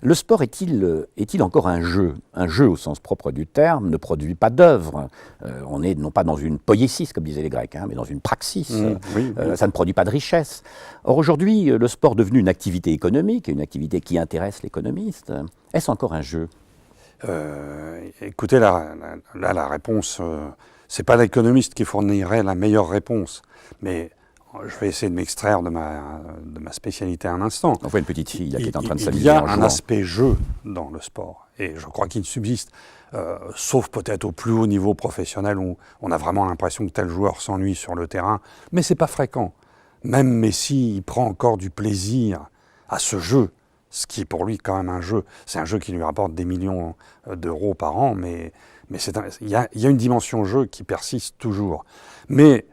Le sport est-il encore un jeu? Un jeu au sens propre du terme ne produit pas d'œuvre. On est non pas dans une poiesis, comme disaient les Grecs, mais dans une praxis. Oui. Ça ne produit pas de richesse. Or aujourd'hui, le sport devenu une activité économique, une activité qui intéresse l'économiste, est-ce encore un jeu? Écoutez, la réponse, c'est pas l'économiste qui fournirait la meilleure réponse, mais je vais essayer de m'extraire de ma spécialité un instant. On voit une petite fille là, qui est en train de s'amuser. Il y a en un jouant. aspect jeu dans le sport, et je crois qu'il subsiste, sauf peut-être au plus haut niveau professionnel où on a vraiment l'impression que tel joueur s'ennuie sur le terrain, mais c'est pas fréquent. Même Messi, il prend encore du plaisir à ce jeu, ce qui est pour lui quand même un jeu. C'est un jeu qui lui rapporte des millions d'euros par an, mais il y a une dimension jeu qui persiste toujours. Mais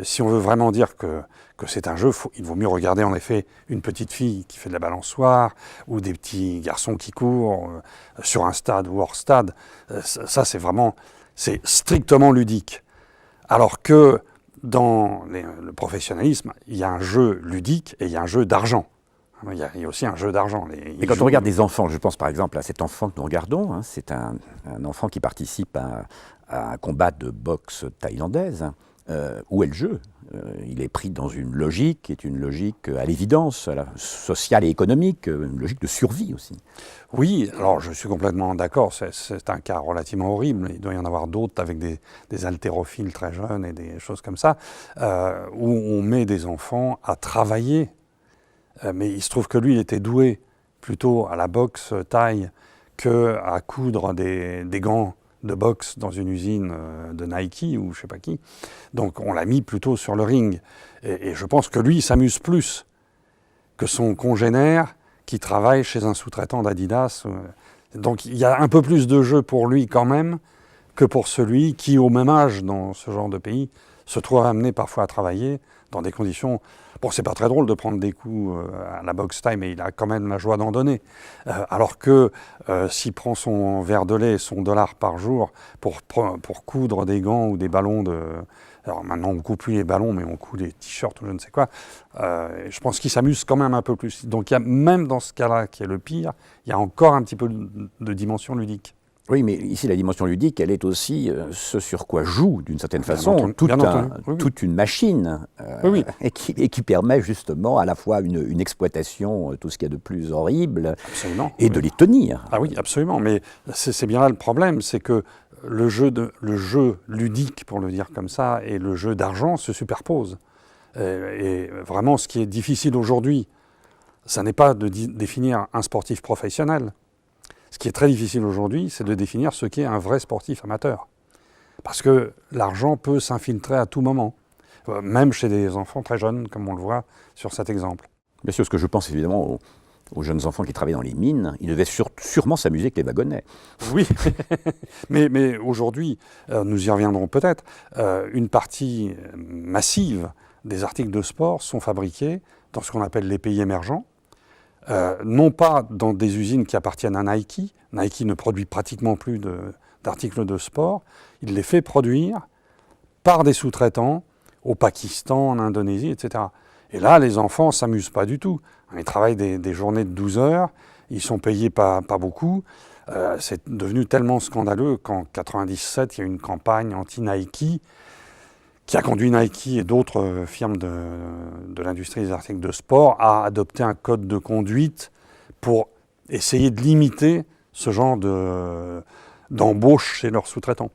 si on veut vraiment dire que c'est un jeu, il vaut mieux regarder en effet une petite fille qui fait de la balançoire ou des petits garçons qui courent sur un stade ou hors stade. Ça, c'est strictement ludique. Alors que dans le professionnalisme, il y a un jeu ludique et il y a un jeu d'argent. Il y a aussi un jeu d'argent. Et quand on regarde des enfants, je pense par exemple à cet enfant que nous regardons, c'est un enfant qui participe à un combat de boxe thaïlandaise. Où est le jeu? Il est pris dans une logique qui est une logique à l'évidence sociale et économique, une logique de survie aussi. Oui, alors je suis complètement d'accord, c'est un cas relativement horrible, il doit y en avoir d'autres avec des haltérophiles très jeunes et des choses comme ça, où on met des enfants à travailler, mais il se trouve que lui il était doué plutôt à la boxe thaï qu'à coudre des gants de boxe dans une usine de Nike ou je sais pas qui. Donc on l'a mis plutôt sur le ring. Et je pense que lui, il s'amuse plus que son congénère qui travaille chez un sous-traitant d'Adidas. Donc il y a un peu plus de jeu pour lui quand même que pour celui qui, au même âge dans ce genre de pays, se trouve amené parfois à travailler dans des conditions... Bon, c'est pas très drôle de prendre des coups à la boxe thaï, mais il a quand même la joie d'en donner. Alors que s'il prend son verre de lait, son dollar par jour pour coudre des gants ou des ballons de... Alors maintenant, on ne coud plus les ballons, mais on coud des t-shirts ou je ne sais quoi. Je pense qu'il s'amuse quand même un peu plus. Donc il y a, même dans ce cas-là, qui est le pire, il y a encore un petit peu de dimension ludique. Oui, mais ici, la dimension ludique, elle est aussi ce sur quoi joue, d'une certaine façon, toute une machine et qui permet justement à la fois une exploitation, tout ce qu'il y a de plus horrible, et de les tenir. Ah oui, absolument, mais c'est bien là le problème, c'est que le jeu ludique, pour le dire comme ça, et le jeu d'argent se superposent. Et vraiment, ce qui est difficile aujourd'hui, ça n'est pas de définir un sportif professionnel. Ce qui est très difficile aujourd'hui, c'est de définir ce qu'est un vrai sportif amateur. Parce que l'argent peut s'infiltrer à tout moment, même chez des enfants très jeunes, comme on le voit sur cet exemple. Bien sûr, ce que je pense évidemment aux jeunes enfants qui travaillent dans les mines, ils devaient sûrement s'amuser avec les wagonnets. Oui, mais aujourd'hui, nous y reviendrons peut-être, une partie massive des articles de sport sont fabriqués dans ce qu'on appelle les pays émergents, non pas dans des usines qui appartiennent à Nike. Nike ne produit pratiquement plus d'articles de sport. Il les fait produire par des sous-traitants au Pakistan, en Indonésie, etc. Et là, les enfants ne s'amusent pas du tout. Ils travaillent des journées de 12 heures, ils sont payés pas beaucoup. C'est devenu tellement scandaleux qu'en 1997, il y a eu une campagne anti-Nike qui a conduit Nike et d'autres firmes de l'industrie des articles de sport à adopter un code de conduite pour essayer de limiter ce genre d'embauche chez leurs sous-traitants.